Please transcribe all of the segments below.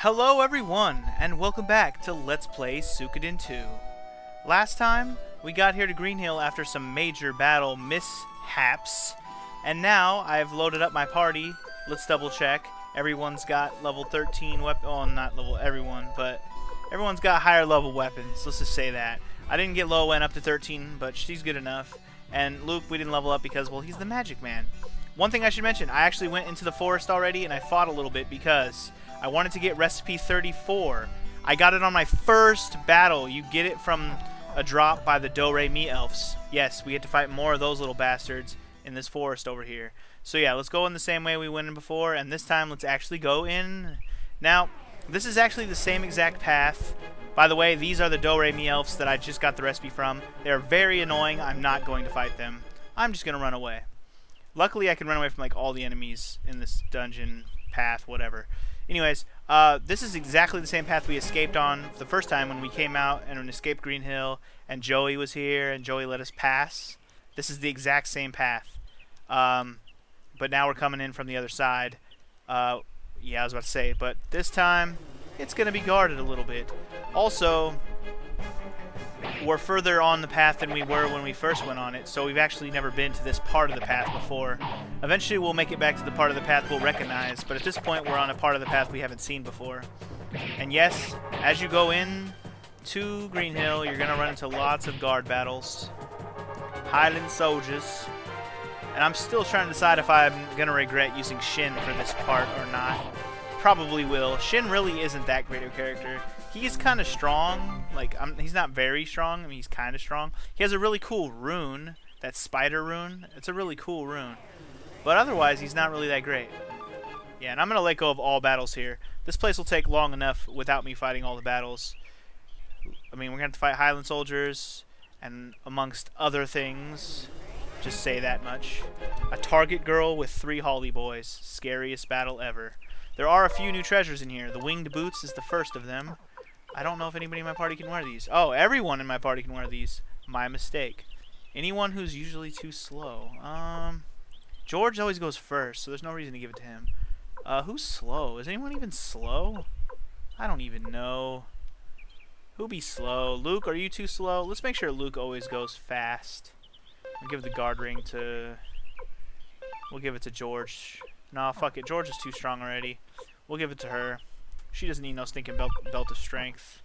Hello everyone, and welcome back to Let's Play Suikoden 2. Last time, we got here to Greenhill after some major battle mishaps, and now I've loaded up my party. Let's double check. Everyone's got level 13 weapon. Oh, not level everyone, but everyone's got higher level weapons. Let's just say that. I didn't get Lowen up to 13, but she's good enough. And Luke, we didn't level up because, well, he's the magic man. One thing I should mention, I actually went into the forest already, and I fought a little bit because I wanted to get recipe 34. I got it on my first battle. You get it from a drop by the Do-Re-Mi elves. Yes, we had to fight more of those little bastards in this forest over here. So yeah, let's go in the same way we went in before, and this time let's actually go in. Now, this is actually the same exact path. By the way, these are the Do-Re-Mi elves that I just got the recipe from. They're very annoying. I'm not going to fight them. I'm just going to run away. Luckily, I can run away from like all the enemies in this dungeon path, whatever. Anyways, this is exactly the same path we escaped on the first time when we came out and escaped Greenhill, and Joey was here, and Joey let us pass. This is the exact same path. But now we're coming in from the other side. Yeah, I was about to say, but this time, it's going to be guarded a little bit. Also, we're further on the path than we were when we first went on it, so we've actually never been to this part of the path before. Eventually we'll make it back to the part of the path we'll recognize, but at this point we're on a part of the path we haven't seen before. And yes, as you go in to Greenhill, you're going to run into lots of guard battles. Highland soldiers. And I'm still trying to decide if I'm going to regret using Shin for this part or not. Probably will. Shin really isn't that great of a character. He is kind of strong. Like, he's not very strong. I mean, he's kind of strong. He has a really cool rune. That spider rune. It's a really cool rune. But otherwise, he's not really that great. Yeah, and I'm going to let go of all battles here. This place will take long enough without me fighting all the battles. I mean, we're going to have to fight Highland soldiers. And amongst other things. Just say that much. A target girl with 3 Holly boys. Scariest battle ever. There are a few new treasures in here. The winged boots is the first of them. I don't know if anybody in my party can wear these. Oh, everyone in my party can wear these. My mistake. Anyone who's usually too slow. George always goes first, so there's no reason to give it to him. Who's slow? Is anyone even slow? I don't even know. Who be slow? Luke, are you too slow? Let's make sure Luke always goes fast. We'll give the guard ring to... We'll give it to George. Nah, fuck it. George is too strong already. We'll give it to her. She doesn't need no stinking belt of strength.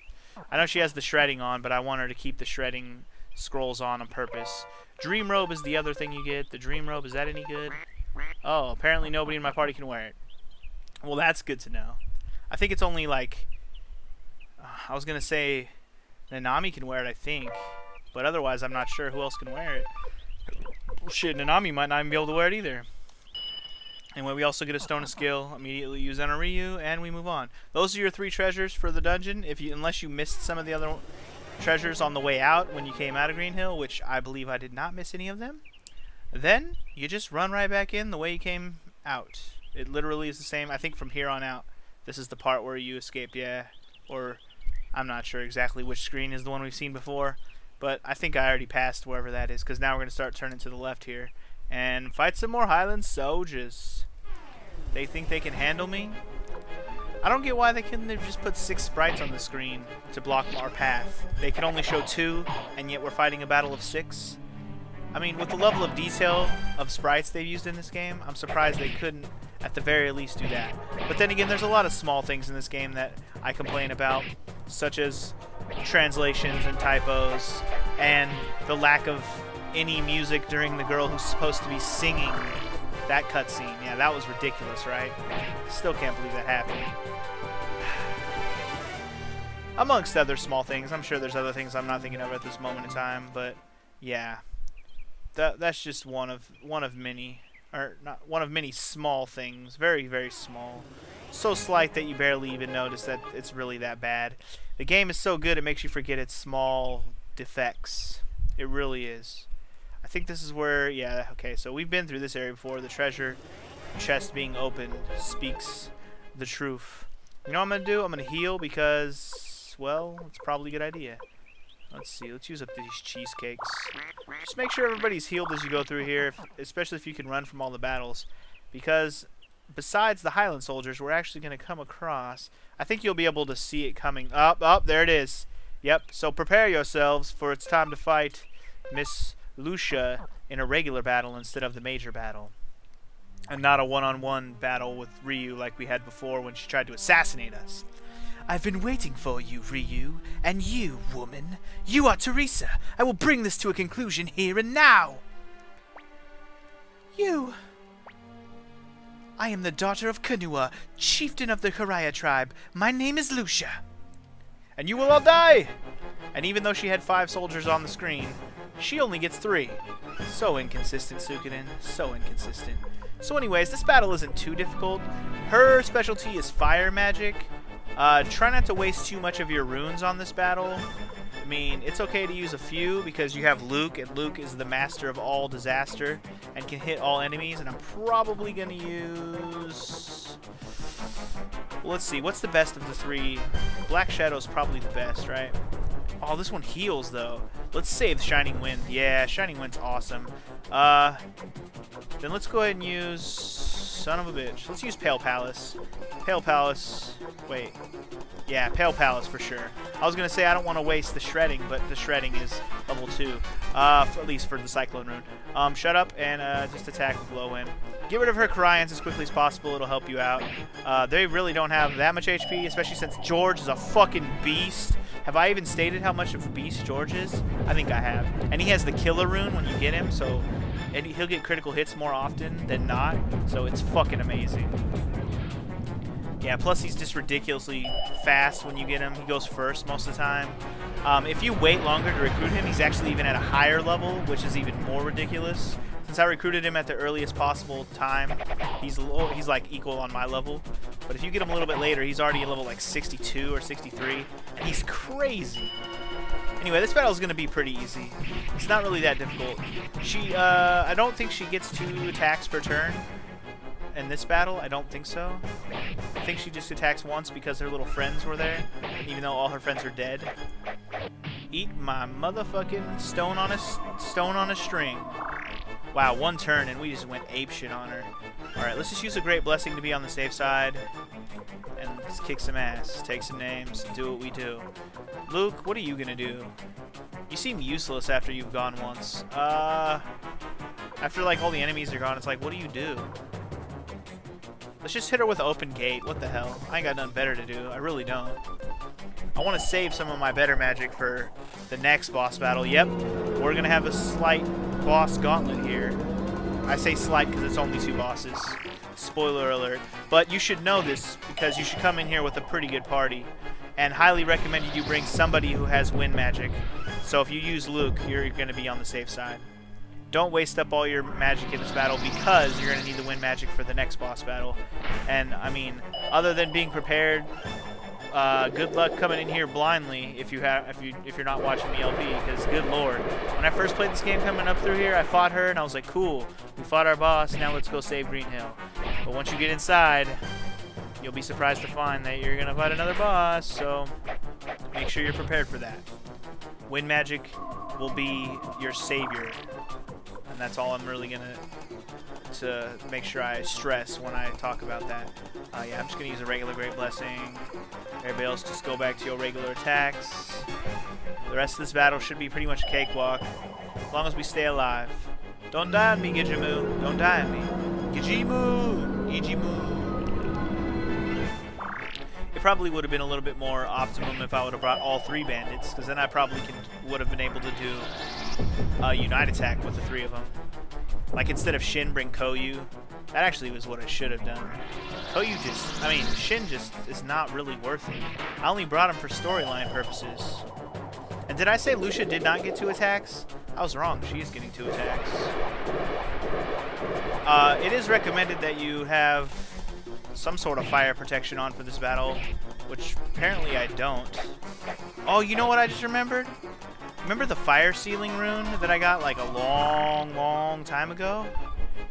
I know she has the shredding on, but I want her to keep the shredding scrolls on purpose. Dream robe is the other thing you get. The dream robe, is that any good? Oh, apparently nobody in my party can wear it. Well, that's good to know. I think it's only like... I was going to say Nanami can wear it, I think. But otherwise, I'm not sure who else can wear it. Well, shit, Nanami might not even be able to wear it either. Anyway, we also get a stone of skill, immediately use on a Ryu, and we move on. Those are your 3 treasures for the dungeon. Unless you missed some of the other treasures on the way out when you came out of Greenhill, which I believe I did not miss any of them, then you just run right back in the way you came out. It literally is the same. I think from here on out, this is the part where you escaped, yeah. Or, I'm not sure exactly which screen is the one we've seen before, but I think I already passed wherever that is, because now we're going to start turning to the left here. And fight some more Highland soldiers. They think they can handle me? I don't get why they couldn't have just put 6 sprites on the screen to block our path. They can only show 2, and yet we're fighting a battle of 6. I mean, with the level of detail of sprites they've used in this game, I'm surprised they couldn't, at the very least, do that. But then again, there's a lot of small things in this game that I complain about, such as translations and typos, and the lack of any music during the girl who's supposed to be singing that cutscene. Yeah, that was ridiculous, right? Still can't believe that happened. Amongst other small things. I'm sure there's other things I'm not thinking of at this moment in time, but yeah. That's just one of many, or not one of many small things. Very, very small. So slight that you barely even notice that it's really that bad. The game is so good it makes you forget its small defects. It really is. I think this is where, yeah, okay, so we've been through this area before. The treasure chest being opened speaks the truth. You know what I'm going to do? I'm going to heal because, well, it's probably a good idea. Let's see, let's use up these cheesecakes. Just make sure everybody's healed as you go through here, especially if you can run from all the battles. Because besides the Highland soldiers, we're actually going to come across. I think you'll be able to see it coming up. Oh, there it is. Yep, so prepare yourselves, for it's time to fight Miss Lucia in a regular battle instead of the major battle. And not a one-on-one battle with Ryu like we had before when she tried to assassinate us. I've been waiting for you, Ryu. And you, woman. You are Teresa. I will bring this to a conclusion here and now. You. I am the daughter of Kanua, chieftain of the Hiraya tribe. My name is Lucia. And you will all die! And even though she had 5 soldiers on the screen, she only gets 3. So inconsistent, Suikoden. So inconsistent. So anyways, this battle isn't too difficult. Her specialty is fire magic. Try not to waste too much of your runes on this battle. I mean, it's okay to use a few because you have Luke, and Luke is the master of all disaster and can hit all enemies, and I'm probably going to use... Well, let's see, what's the best of the 3? Black Shadow's probably the best, right? Oh, this one heals, though. Let's save Shining Wind. Yeah, Shining Wind's awesome. Then let's go ahead and use... Son of a bitch. Let's use Pale Palace. Pale Palace... Wait. Yeah, Pale Palace for sure. I was going to say I don't want to waste the Shredding, but the Shredding is level 2. At least for the Cyclone rune. Shut up and just attack with Low Wind. Get rid of her Cryans as quickly as possible. It'll help you out. They really don't have that much HP, especially since George is a fucking beast. Have I even stated how much of a beast George is? I think I have. And he has the Killer rune when you get him, so he'll get critical hits more often than not. So it's fucking amazing. Yeah, plus he's just ridiculously fast when you get him. He goes first most of the time. If you wait longer to recruit him, he's actually even at a higher level, which is even more ridiculous. Since I recruited him at the earliest possible time, he's like equal on my level. But if you get him a little bit later, he's already at level like 62 or 63, and he's crazy. Anyway, this battle is going to be pretty easy. It's not really that difficult. I don't think she gets 2 attacks per turn. In this battle, I don't think so. I think she just attacks once because her little friends were there, even though all her friends are dead. Eat my motherfucking stone on a string. Wow, 1 turn and we just went apeshit on her. Alright, let's just use a Great Blessing to be on the safe side. And let's kick some ass, take some names, do what we do. Luke, what are you gonna do? You seem useless after you've gone once. After like all the enemies are gone, it's like, what do you do? Let's just hit her with Open Gate. What the hell? I ain't got nothing better to do. I really don't. I want to save some of my better magic for the next boss battle. Yep, we're going to have a slight boss gauntlet here. I say slight because it's only 2 bosses. Spoiler alert. But you should know this because you should come in here with a pretty good party. And highly recommended you bring somebody who has wind magic. So if you use Luke, you're going to be on the safe side. Don't waste up all your magic in this battle because you're going to need the wind magic for the next boss battle. And, I mean, other than being prepared, good luck coming in here blindly if you're not watching the LP, because good lord. When I first played this game coming up through here, I fought her and I was like, cool, we fought our boss, now let's go save Greenhill. But once you get inside, you'll be surprised to find that you're going to fight another boss, so make sure you're prepared for that. Wind magic will be your savior. And that's all I'm really gonna make sure I stress when I talk about that. Yeah, I'm just gonna use a regular Great Blessing. Everybody else just go back to your regular attacks. The rest of this battle should be pretty much a cakewalk, as long as we stay alive. Don't die on me, Gijimu. Don't die on me. Gijimu! Gijimu! It probably would have been a little bit more optimum if I would have brought all 3 bandits, because then I probably would have been able to do a Unite attack with the 3 of them. Like instead of Shin, bring Koyu. That actually was what I should have done. Koyu Shin just is not really worth it. I only brought him for storyline purposes. And did I say Lucia did not get 2 attacks? I was wrong. She is getting 2 attacks. It is recommended that you have some sort of fire protection on for this battle, which apparently I don't. Oh, you know what I just remembered? Remember the fire sealing rune that I got like a long time ago?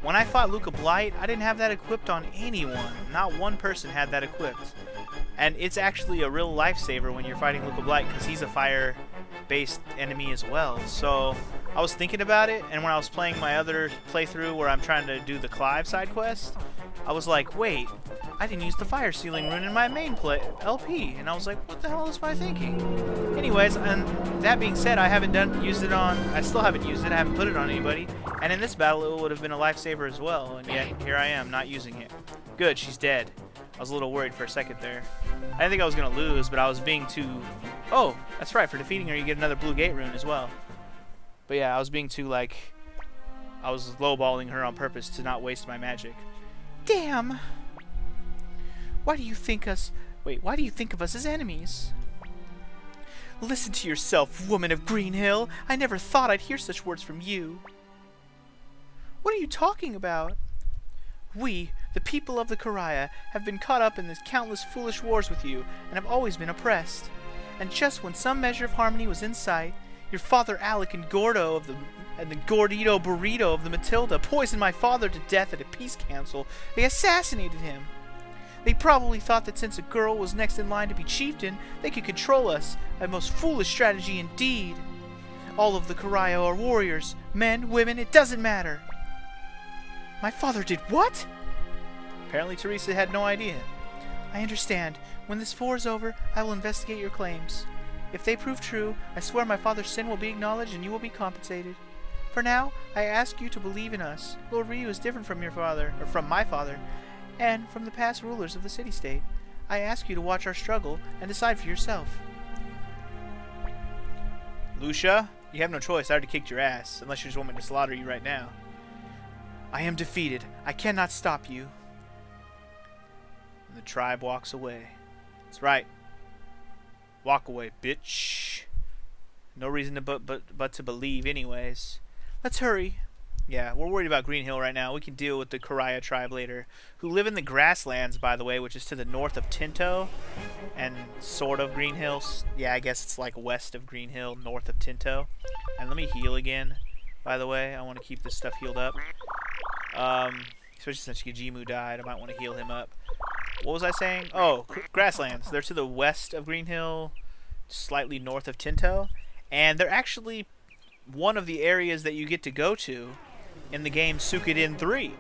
When I fought Luca Blight, I didn't have that equipped on anyone. Not one person had that equipped. And it's actually a real lifesaver when you're fighting Luca Blight because he's a fire-based enemy as well. So I was thinking about it, and when I was playing my other playthrough where I'm trying to do the Clive side quest, I was like, wait, I didn't use the fire sealing rune in my main LP, and I was like, what the hell is my thinking? Anyways, and that being said, I still haven't used it, I haven't put it on anybody, and in this battle it would have been a lifesaver as well, and yet here I am not using it. Good, she's dead. I was a little worried for a second there. I didn't think I was gonna lose, but I was being too... Oh, that's right, for defeating her you get another blue gate rune as well. But yeah, I was being too, like... I was lowballing her on purpose to not waste my magic. Damn! Why do you think of us as enemies? Listen to yourself, woman of Greenhill! I never thought I'd hear such words from you. What are you talking about? We, the people of the Karaya, have been caught up in these countless foolish wars with you, and have always been oppressed. And just when some measure of harmony was in sight, your father Alec and the Gordito Burrito of the Matilda poisoned my father to death at a peace council. They assassinated him. They probably thought that since a girl was next in line to be chieftain, they could control us. A most foolish strategy indeed. All of the Karaya are warriors. Men, women, it doesn't matter. My father did what? Apparently Teresa had no idea. I understand. When this war is over, I will investigate your claims. If they prove true, I swear my father's sin will be acknowledged and you will be compensated. For now, I ask you to believe in us. Lord Ryu is different from your father, or from my father, and from the past rulers of the city-state. I ask you to watch our struggle and decide for yourself. Lucia, you have no choice. I already kicked your ass, unless you just want me to slaughter you right now. I am defeated. I cannot stop you. And the tribe walks away. That's right. Walk away, bitch. No reason to but to believe anyways. Let's hurry. Yeah, we're worried about Greenhill right now. We can deal with the Karaya tribe later, who live in the grasslands, by the way, which is to the north of Tinto and sort of Greenhill. Yeah, I guess it's like west of Greenhill, north of Tinto. And let me heal again, by the way. I want to keep this stuff healed up. Especially since Yajimu died, I might want to heal him up. What was I saying? Oh, grasslands. They're to the west of Greenhill, slightly north of Tinto. And they're actually one of the areas that you get to go to in the game Suikoden 3.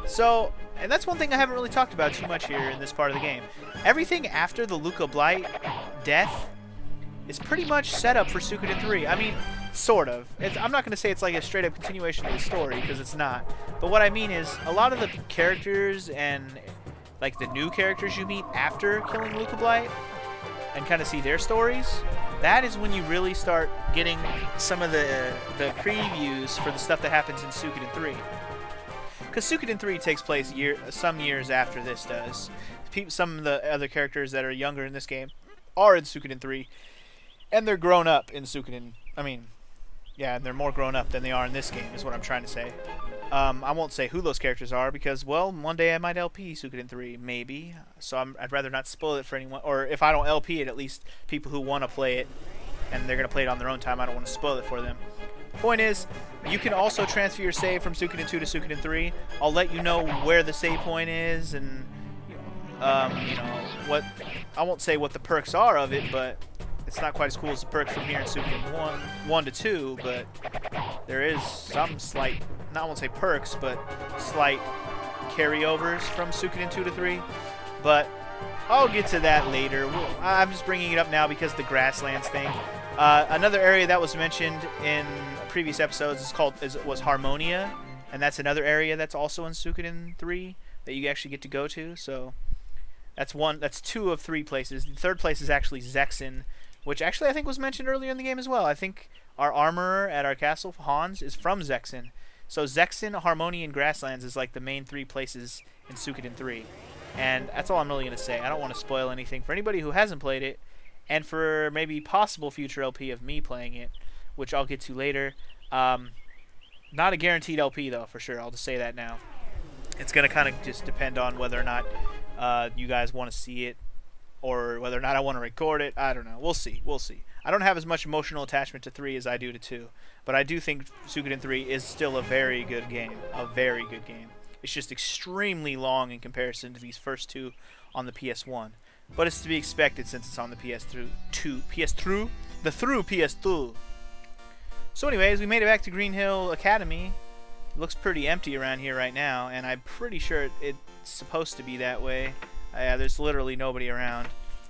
So, and that's one thing I haven't really talked about too much here in this part of the game. Everything after the Luca Blight death is pretty much set up for Suikoden 3. I mean, sort of. I'm not going to say it's like a straight up continuation of the story, because it's not. But what I mean is, a lot of the characters and like the new characters you meet after killing Luca Blight and kind of see their stories, that is when you really start getting some of the previews for the stuff that happens in Suikoden 3. Because Suikoden 3 takes place some years after this does. Some of the other characters that are younger in this game are in Suikoden 3, and they're grown up in Suikoden. I mean, yeah, and they're more grown up than they are in this game, is what I'm trying to say. I won't say who those characters are because, well, one day I might LP Suikoden 3, maybe. So I'd rather not spoil it for anyone. Or if I don't LP it, at least people who want to play it and they're going to play it on their own time, I don't want to spoil it for them. Point is, you can also transfer your save from Suikoden 2 to Suikoden 3. I'll let you know where the save point is and, you know, what... I won't say what the perks are of it, but it's not quite as cool as the perks from here in Suikoden 1 to 2, but there is some slight... I won't say perks, but slight carryovers from Suikoden 2 to 3. But I'll get to that later. I'm just bringing it up now because the grasslands thing. Another area that was mentioned in previous episodes was Harmonia, and that's another area that's also in Suikoden 3 that you actually get to go to. So that's 2 of 3 places. The third place is actually Zexen, which actually I think was mentioned earlier in the game as well. I think our armorer at our castle, Hans, is from Zexen. So Zexen, Harmonia, and Grasslands is like the main 3 places in Suikoden 3. And that's all I'm really going to say. I don't want to spoil anything for anybody who hasn't played it, and for maybe possible future LP of me playing it, which I'll get to later. Not a guaranteed LP, though, for sure. I'll just say that now. It's going to kind of just depend on whether or not you guys want to see it, or whether or not I want to record it. I don't know. We'll see. We'll see. I don't have as much emotional attachment to 3 as I do to 2. But I do think Suikoden 3 is still a very good game. A very good game. It's just extremely long in comparison to these first 2 on the PS1. But it's to be expected since it's on the PS2. So anyways, we made it back to Greenhill Academy. It looks pretty empty around here right now, and I'm pretty sure it's supposed to be that way. Yeah, there's literally nobody around.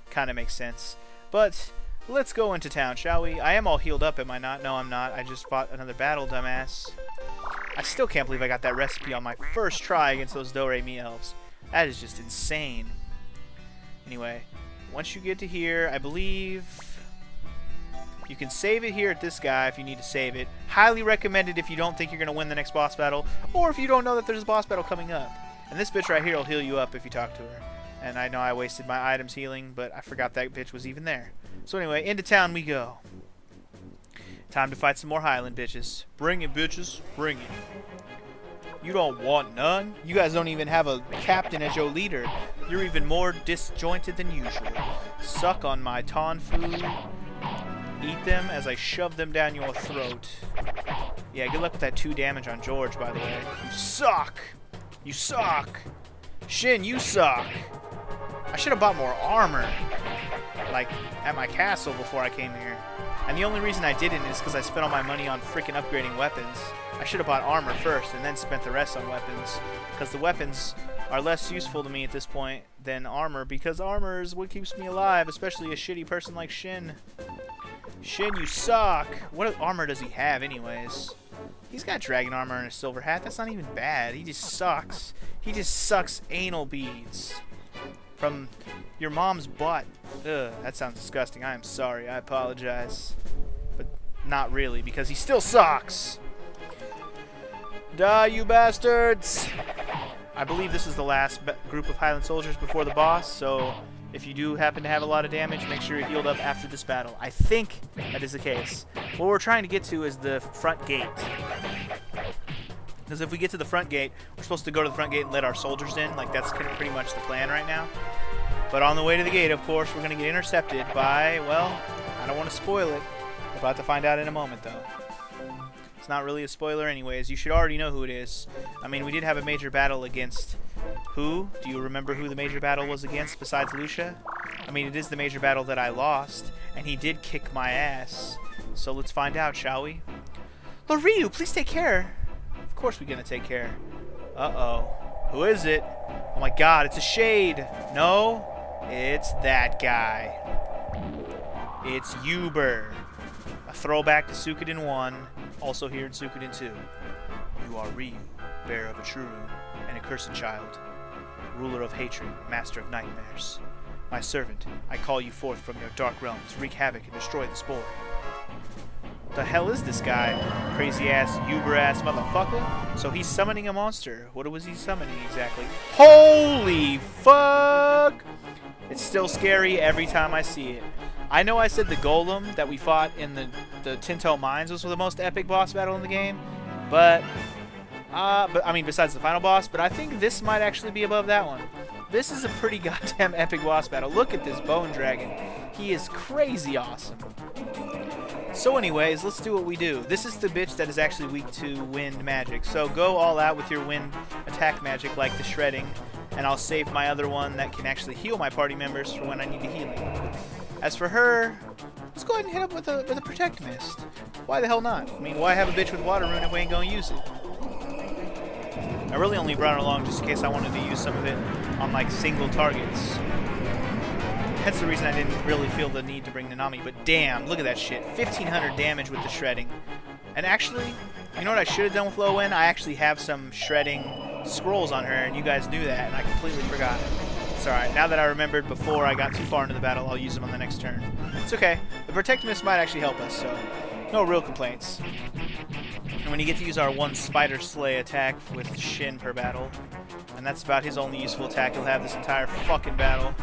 Kind of makes sense. But let's go into town, shall we? I am all healed up, am I not? No, I'm not. I just fought another battle, dumbass. I still can't believe I got that recipe on my first try against those Do-Re-Mi elves. That is just insane. Anyway, once you get to here, I believe you can save it here at this guy if you need to save it. Highly recommended if you don't think you're going to win the next boss battle, or if you don't know that there's a boss battle coming up. And this bitch right here will heal you up if you talk to her. And I know I wasted my items healing, but I forgot that bitch was even there. So anyway, into town we go. Time to fight some more Highland bitches. Bring it, bitches. Bring it. You don't want none? You guys don't even have a captain as your leader. You're even more disjointed than usual. Suck on my ton food. Eat them as I shove them down your throat. Yeah, good luck with that 2 damage on George, by the way. You suck! You suck! Shin, you suck! I should have bought more armor, like, at my castle before I came here. And the only reason I didn't is because I spent all my money on freaking upgrading weapons. I should have bought armor first and then spent the rest on weapons, because the weapons are less useful to me at this point than armor, because armor is what keeps me alive, especially a shitty person like Shin. Shin, you suck! What armor does he have anyways? He's got dragon armor and a silver hat. That's not even bad. He just sucks. He just sucks anal beads from your mom's butt. Ugh, that sounds disgusting. I am sorry. I apologize. But not really, because he still sucks. Die, you bastards! I believe this is the last group of Highland soldiers before the boss, so if you do happen to have a lot of damage, make sure you're healed up after this battle. I think that is the case. What we're trying to get to is the front gate. Because if we get to the front gate, we're supposed to go to the front gate and let our soldiers in. Like, that's pretty much the plan right now. But on the way to the gate, of course, we're going to get intercepted by, well, I don't want to spoil it. We're about to find out in a moment, though. It's not really a spoiler anyways. You should already know who it is. I mean, we did have a major battle against who? Do you remember who the major battle was against besides Lucia? I mean, it is the major battle that I lost, and he did kick my ass. So let's find out, shall we? Loryu, please take care. Of course we're going to take care. Uh-oh. Who is it? Oh my god, it's a shade. No, it's that guy. It's Uber. A throwback to Suikoden 1, also here in Suikoden 2. You are Ryu, bearer of a true rune, and a cursed child, ruler of hatred, master of nightmares. My servant, I call you forth from your dark realm to wreak havoc and destroy this boy. What the hell is this guy? Crazy-ass, Uber-ass motherfucker? So he's summoning a monster. What was he summoning exactly? Holy fuck! It's still scary every time I see it. I know I said the golem that we fought in the Tinto Mines was the most epic boss battle in the game, but I mean, besides the final boss, but I think this might actually be above that one. This is a pretty goddamn epic boss battle. Look at this bone dragon. He is crazy awesome. So anyways, let's do what we do. This is the bitch that is actually weak to wind magic. So go all out with your wind attack magic like the shredding, and I'll save my other one that can actually heal my party members for when I need the healing. As for her, let's go ahead and hit up with a protect mist. Why the hell not? I mean, why have a bitch with water rune if we ain't gonna use it? I really only brought it along just in case I wanted to use some of it on like single targets. That's the reason I didn't really feel the need to bring Nanami, but damn, look at that shit. 1500 damage with the shredding. And actually, you know what I should have done with Lowen? I actually have some shredding scrolls on her, and you guys knew that, and I completely forgot. It's alright, now that I remembered before I got too far into the battle, I'll use them on the next turn. It's okay. The Protect Mist might actually help us, so no real complaints. And when you get to use our one Spider Slay attack with Shin per battle, and that's about his only useful attack he'll have this entire fucking battle.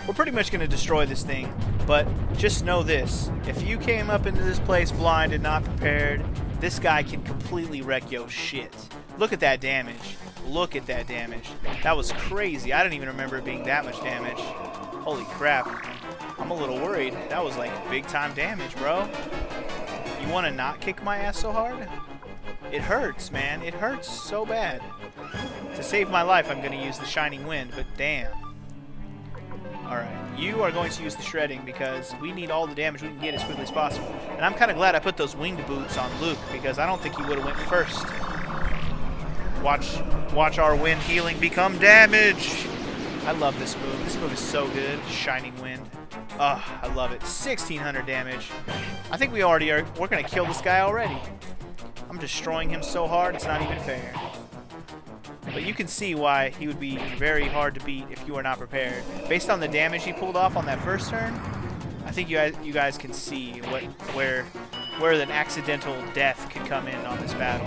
We're pretty much going to destroy this thing, but just know this. If you came up into this place blind and not prepared, this guy can completely wreck your shit. Look at that damage. Look at that damage. That was crazy. I didn't even remember it being that much damage. Holy crap. I'm a little worried. That was like big time damage, bro. You want to not kick my ass so hard? It hurts, man. It hurts so bad. To save my life, I'm going to use the Shining Wind, but damn. Alright, you are going to use the shredding because we need all the damage we can get as quickly as possible. And I'm kind of glad I put those winged boots on Luke because I don't think he would have went first Watch our wind healing become damage. I love this move. This move is so good. Shining Wind. Oh, I love it. 1600 damage. I think we already are. We're going to kill this guy already. I'm destroying him so hard, it's not even fair. But you can see why he would be very hard to beat if you are not prepared. Based on the damage he pulled off on that first turn, I think you guys can see where an accidental death could come in on this battle.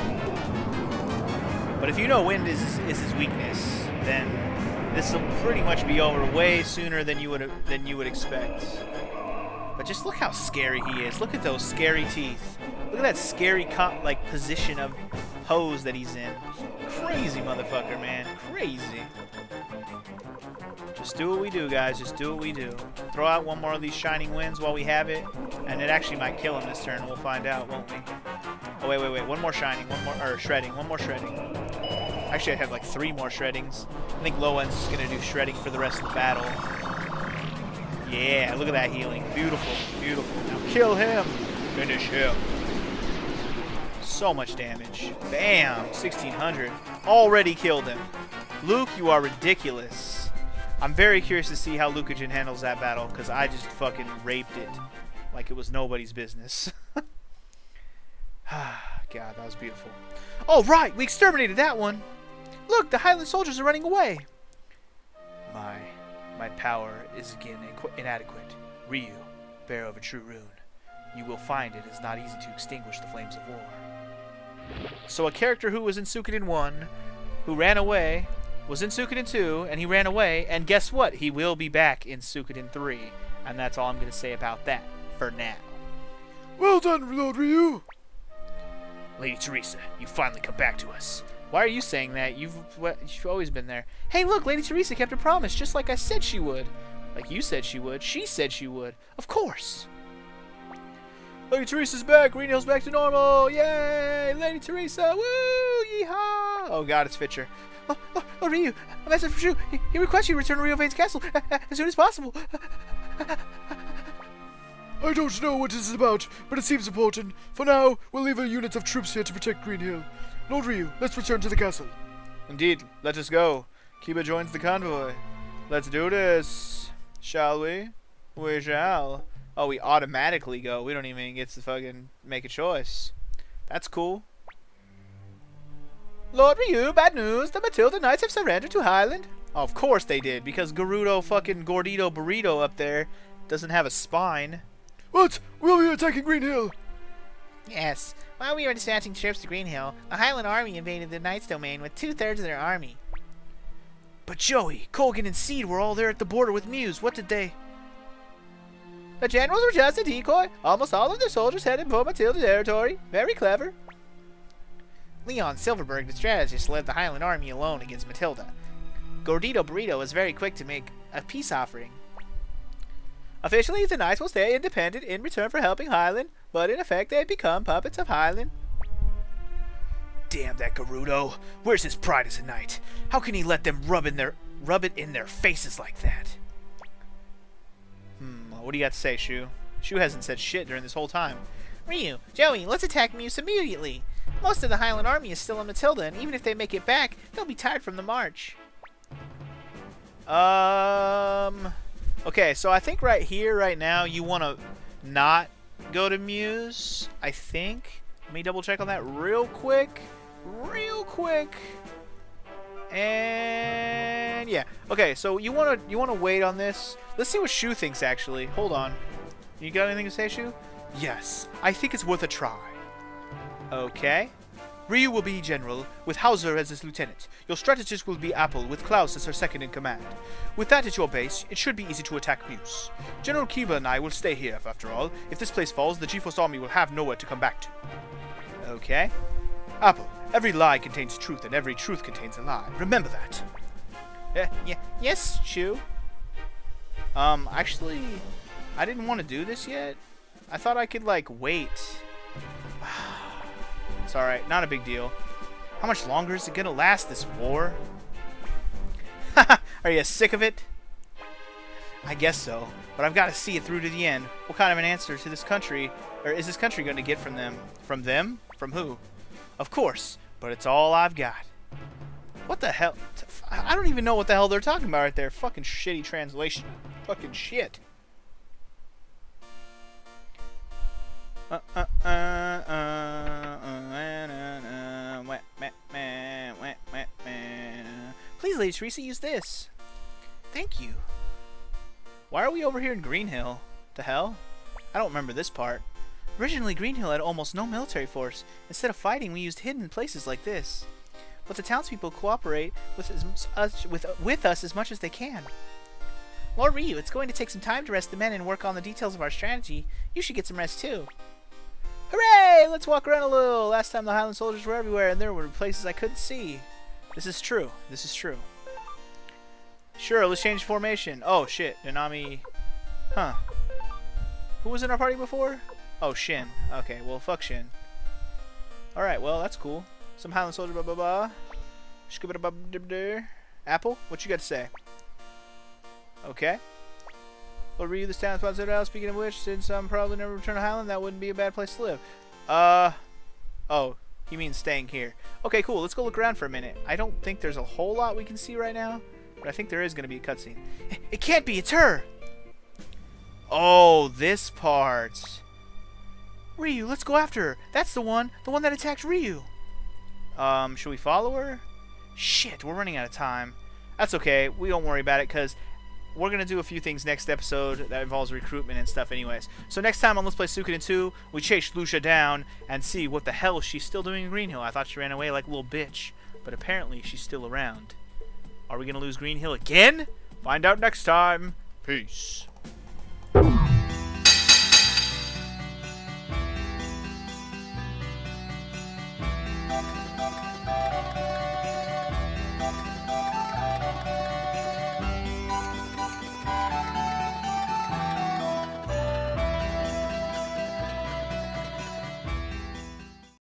But if you know wind is his weakness, then this will pretty much be over way sooner than you would expect. But just look how scary he is. Look at those scary teeth. Look at that scary position of pose that he's in. Crazy motherfucker, man. Crazy. Just do what we do, guys. Just do what we do. Throw out one more of these Shining Winds while we have it, and it actually might kill him this turn. We'll find out, won't we? Oh, wait. One more Shining. Shredding. One more Shredding. Actually, I have like 3 more Shreddings. I think Lowen's just going to do Shredding for the rest of the battle. Yeah, look at that healing. Beautiful. Beautiful. Now kill him. Finish him. So much damage. Bam! 1600. Already killed him. Luke, you are ridiculous. I'm very curious to see how Lukagen handles that battle, because I just fucking raped it like it was nobody's business. God, that was beautiful. Oh, right! We exterminated that one! Look, the Highland soldiers are running away! My power is again inadequate. Ryu, bearer of a true rune. You will find it is not easy to extinguish the flames of war. So a character who was in Suikoden 1, who ran away, was in Suikoden 2, and he ran away, and guess what? He will be back in Suikoden 3. And that's all I'm going to say about that for now. Well done, Lord Ryu! Lady Teresa, you finally come back to us. Why are you saying that? You've always been there. Hey, look, Lady Teresa kept her promise, just like I said she would. Like you said she would. She said she would. Of course. Lady Teresa's back. Greenhill's back to normal. Yay! Lady Teresa. Woo! Yeehaw! Oh, God, it's Fitcher. Oh, Ryu. A message from Shu. He requests you to return to Rio Vane's castle as soon as possible. I don't know what this is about, but it seems important. For now, we'll leave a unit of troops here to protect Greenhill. Lord Ryu, let's return to the castle. Indeed. Let us go. Kiba joins the convoy. Let's do this. Shall we? We shall. Oh, we automatically go. We don't even get to fucking make a choice. That's cool. Lord Ryu, bad news. The Matilda Knights have surrendered to Highland. Oh, of course they did, because Gerudo fucking Gordito Burrito up there doesn't have a spine. What? We'll be attacking Greenhill. Yes. While we were dispatching troops to Greenhill, the Highland army invaded the Knight's domain with 2/3 of their army. But Joey, Colgan, and Seed were all there at the border with Muse. What did they... The generals were just a decoy. Almost all of their soldiers headed for Matilda territory. Very clever. Leon Silverberg, the strategist, led the Highland army alone against Matilda. Gordito Burrito was very quick to make a peace offering. Officially, the Knights will stay independent in return for helping Highland, but in effect, they had become puppets of Highland. Damn that Gerudo! Where's his pride as a knight? How can he let them rub it in their faces like that? What do you got to say, Shu? Shu hasn't said shit during this whole time. Ryu, Joey, let's attack Muse immediately. Most of the Highland army is still in Matilda, and even if they make it back, they'll be tired from the march. Okay, so I think right here, right now, you want to not go to Muse, I think. Let me double check on that real quick. And yeah. Okay, so you want to wait on this. Let's see what Shu thinks actually. Hold on. You got anything to say, Shu? Yes, I think it's worth a try. Okay. Ryu will be general, with Hauser as his lieutenant. Your strategist will be Apple, with Klaus as her second in command. With that at your base, it should be easy to attack Muse. General Kiba and I will stay here, after all. If this place falls, the GeForce army will have nowhere to come back to. Okay. Apple, every lie contains truth, and every truth contains a lie. Remember that. Yes, Shu. Actually, I didn't want to do this yet. I thought I could, like, wait. It's alright, not a big deal. How much longer is it gonna last, this war? Are you sick of it? I guess so, but I've got to see it through to the end. What kind of an answer to this country, or is this country going to get from them? From them? From who? Of course, but it's all I've got. What the hell? I don't even know what the hell they're talking about right there. Fucking shitty translation. Fucking shit. Please, Lady Teresa, use this. Thank you. Why are we over here in Greenhill? The hell? I don't remember this part. Originally, Greenhill had almost no military force. Instead of fighting, we used hidden places like this. But the townspeople cooperate with us as much as they can. Lord Ryu, it's going to take some time to rest the men and work on the details of our strategy. You should get some rest too. Hooray! Let's walk around a little. Last time the Highland soldiers were everywhere and there were places I couldn't see. This is true. This is true. Sure, let's change formation. Oh shit, Nanami. Huh. Who was in our party before? Oh, Shin. Okay, well, fuck Shin. Alright, well, that's cool. Some Highland soldier, blah, blah, blah. Apple, what you got to say? Okay. Well, Ryu, this town is sponsored out. Speaking of which, since I'm probably never return to Highland, that wouldn't be a bad place to live. Oh, he means staying here. Okay, cool. Let's go look around for a minute. I don't think there's a whole lot we can see right now, but I think there is going to be a cutscene. It can't be. It's her. Oh, this part. Ryu, let's go after her. That's the one that attacked Ryu. Should we follow her? Shit, we're running out of time. That's okay. We don't worry about it because we're going to do a few things next episode that involves recruitment and stuff anyways. So next time on Let's Play Suikoden 2, we chase Lucia down and see what the hell she's still doing in Greenhill. I thought she ran away like a little bitch, but apparently she's still around. Are we going to lose Greenhill again? Find out next time. Peace.